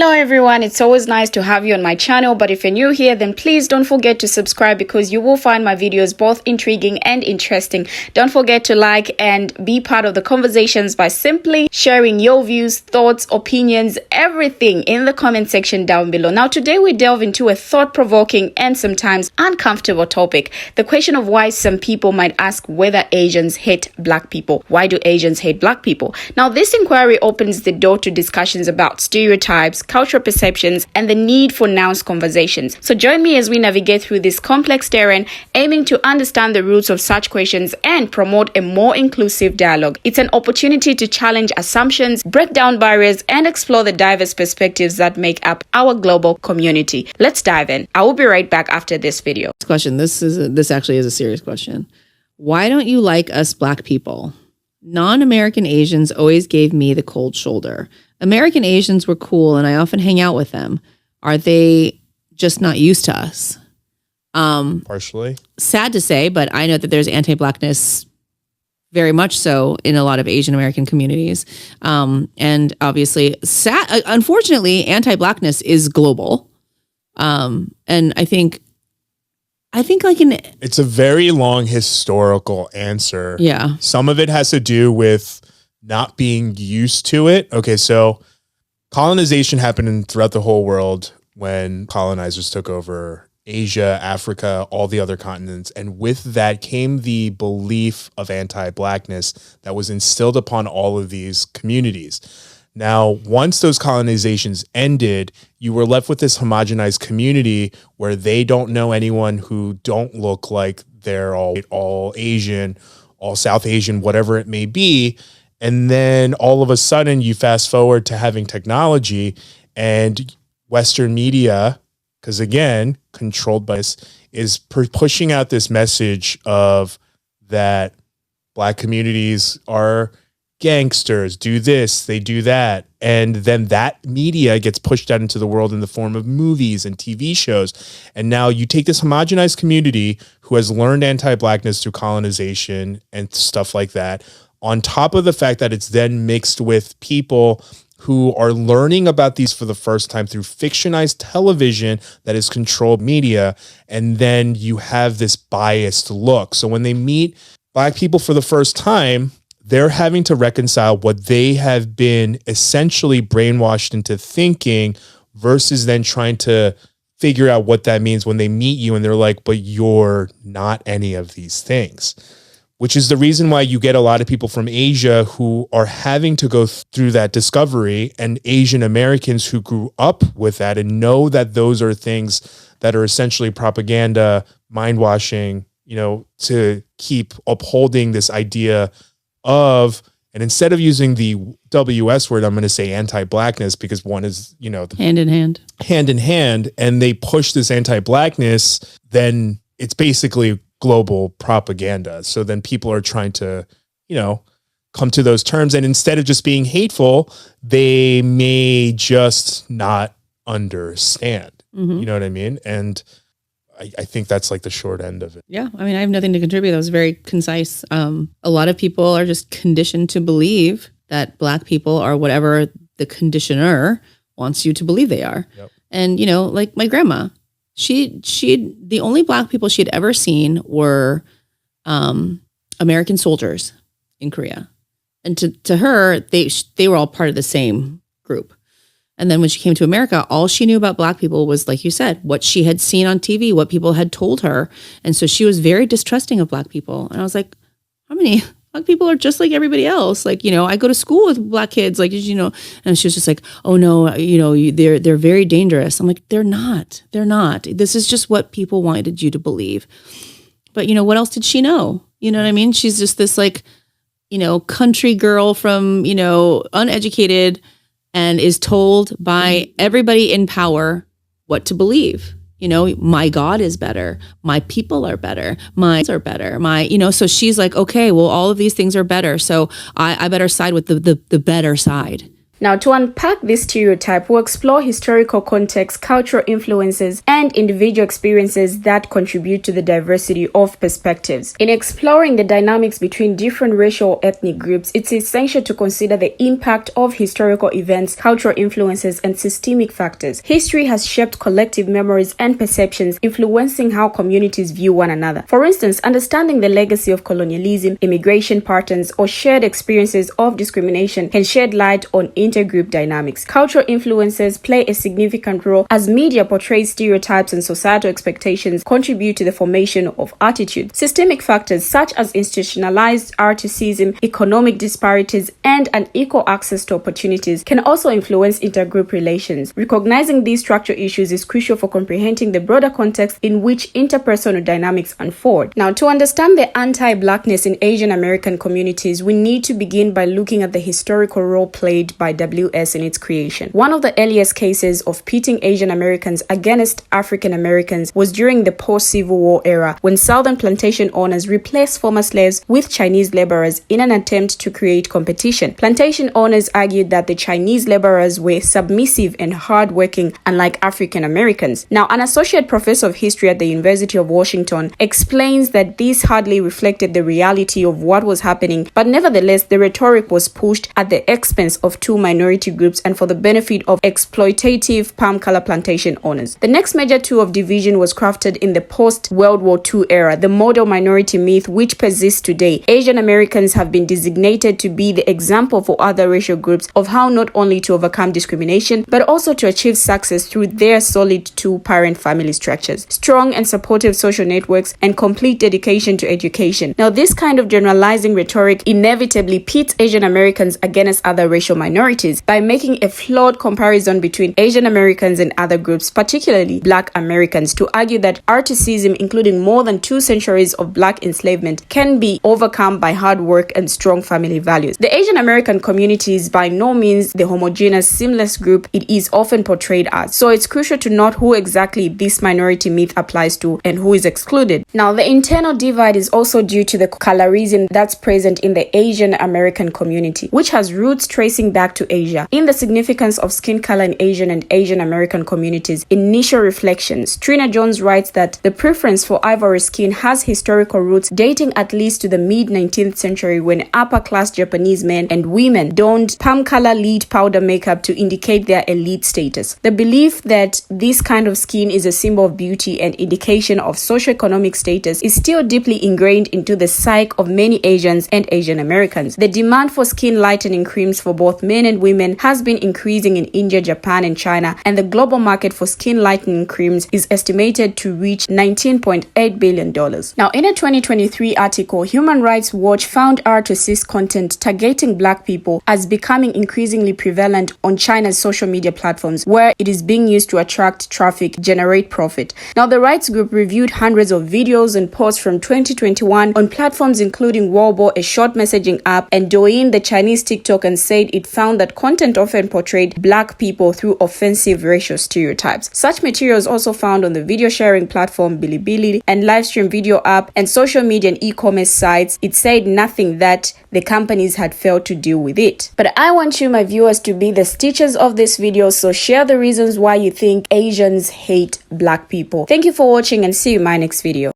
Hello everyone, it's always nice to have you on my channel, but if you're new here, then please don't forget to subscribe because you will find my videos both intriguing and interesting. Don't forget to like and be part of the conversations by simply sharing your views, thoughts, opinions, everything in the comment section down below. Now today we delve into a thought-provoking and sometimes uncomfortable topic, the question of why some people might ask whether Asians hate black people. Why do Asians hate black people? Now this inquiry opens the door to discussions about stereotypes, cultural perceptions, and the need for nuanced conversations. So join me as we navigate through this complex terrain, aiming to understand the roots of such questions and promote a more inclusive dialogue. It's an opportunity to challenge assumptions, break down barriers, and explore the diverse perspectives that make up our global community. Let's dive in. I will be right back after this video. Question. This actually is a serious question. Why don't you like us black people? Non-American Asians always gave me the cold shoulder. American Asians were cool and I often hang out with them. Are they just not used to us? Partially. Sad to say, but I know that there's anti-blackness very much so in a lot of Asian American communities. And obviously, unfortunately, anti-blackness is global. And I think it's a very long historical answer. Yeah. Some of it has to do with not being used to it. Okay, so colonization happened throughout the whole world when colonizers took over Asia, Africa, all the other continents. And with that came the belief of anti-blackness that was instilled upon all of these communities. Now, once those colonizations ended, you were left with this homogenized community where they don't know anyone who don't look like they're all Asian, all South Asian, whatever it may be. And then all of a sudden you fast forward to having technology and Western media, because again, controlled by this, is pushing out this message of that black communities are gangsters, do this, they do that. And then that media gets pushed out into the world in the form of movies and TV shows. And now you take this homogenized community who has learned anti-blackness through colonization and stuff like that, on top of the fact that it's then mixed with people who are learning about these for the first time through fictionized television that is controlled media. And then you have this biased look. So when they meet black people for the first time, they're having to reconcile what they have been essentially brainwashed into thinking versus then trying to figure out what that means when they meet you and they're like, but you're not any of these things. Which is the reason why you get a lot of people from Asia who are having to go through that discovery, and Asian Americans who grew up with that and know that those are things that are essentially propaganda, mind washing, to keep upholding this idea of, and instead of using the WS word, I'm going to say anti-blackness because one is, hand in hand, and they push this anti-blackness, then it's basically global propaganda. So then people are trying to, come to those terms. And instead of just being hateful, they may just not understand. Mm-hmm. You know what I mean? And I think that's like the short end of it. Yeah. I mean, I have nothing to contribute. That was very concise. A lot of people are just conditioned to believe that black people are whatever the conditioner wants you to believe they are. Yep. And, like my grandma, the only black people she had ever seen were American soldiers in Korea. And to her, they were all part of the same group. And then when she came to America, all she knew about black people was, like you said, what she had seen on TV, what people had told her. And so she was very distrusting of black people. And I was like, how many black people are just like everybody else? Like, I go to school with black kids, like, and she was just like, oh no, they're very dangerous. I'm like, they're not. This is just what people wanted you to believe. But what else did she know? You know what I mean? She's just this like, country girl from, uneducated, and is told by everybody in power what to believe. My God is better. My people are better. My are better. So she's like, okay, well, all of these things are better. So I better side with the better side. Now, to unpack this stereotype, we'll explore historical context, cultural influences, and individual experiences that contribute to the diversity of perspectives. In exploring the dynamics between different racial or ethnic groups, it's essential to consider the impact of historical events, cultural influences, and systemic factors. History has shaped collective memories and perceptions, influencing how communities view one another. For instance, understanding the legacy of colonialism, immigration patterns, or shared experiences of discrimination can shed light on intergroup dynamics. Cultural influences play a significant role as media portrays stereotypes and societal expectations contribute to the formation of attitude. Systemic factors such as institutionalized racism, economic disparities, and unequal access to opportunities can also influence intergroup relations. Recognizing these structural issues is crucial for comprehending the broader context in which interpersonal dynamics unfold. Now, to understand the anti-Blackness in Asian American communities, we need to begin by looking at the historical role played by WS in its creation. One of the earliest cases of pitting Asian Americans against African Americans was during the post-Civil War era, when Southern plantation owners replaced former slaves with Chinese laborers in an attempt to create competition. Plantation owners argued that the Chinese laborers were submissive and hardworking, unlike African Americans. Now, an associate professor of history at the University of Washington explains that this hardly reflected the reality of what was happening, but nevertheless, the rhetoric was pushed at the expense of two minority groups and for the benefit of exploitative palm color plantation owners. The next major tool of division was crafted in the post-World War II era, the model minority myth, which persists today. Asian Americans have been designated to be the example for other racial groups of how not only to overcome discrimination, but also to achieve success through their solid two-parent family structures, strong and supportive social networks, and complete dedication to education. Now, this kind of generalizing rhetoric inevitably pits Asian Americans against other racial minorities by making a flawed comparison between Asian Americans and other groups, particularly Black Americans, to argue that racism, including more than 2 centuries of Black enslavement, can be overcome by hard work and strong family values. The Asian American community is by no means the homogeneous, seamless group it is often portrayed as, so it's crucial to note who exactly this minority myth applies to and who is excluded. Now, the internal divide is also due to the colorism that's present in the Asian American community, which has roots tracing back to Asia. In The Significance of Skin Color in Asian and Asian American Communities, Initial Reflections, Trina Jones writes that the preference for ivory skin has historical roots dating at least to the mid-19th century, when upper-class Japanese men and women donned palm color lead powder makeup to indicate their elite status. The belief that this kind of skin is a symbol of beauty and indication of socioeconomic status is still deeply ingrained into the psyche of many Asians and Asian Americans. The demand for skin lightening creams for both men and women has been increasing in India, Japan, and China, and the global market for skin lightening creams is estimated to reach $19.8 billion. Now, in a 2023 article, Human Rights Watch found racist content targeting Black people as becoming increasingly prevalent on China's social media platforms, where it is being used to attract traffic, generate profit. Now, the rights group reviewed hundreds of videos and posts from 2021 on platforms including Weibo, a short messaging app, and Douyin, the Chinese TikTok, and said it found that content often portrayed Black people through offensive racial stereotypes. Such materials also found on the video sharing platform Bilibili and live stream video app and social media and e-commerce sites. It said nothing that the companies had failed to deal with it. But I want you, my viewers, to be the stitchers of this video, so share the reasons why you think Asians hate Black people. Thank you for watching, and see you in my next video.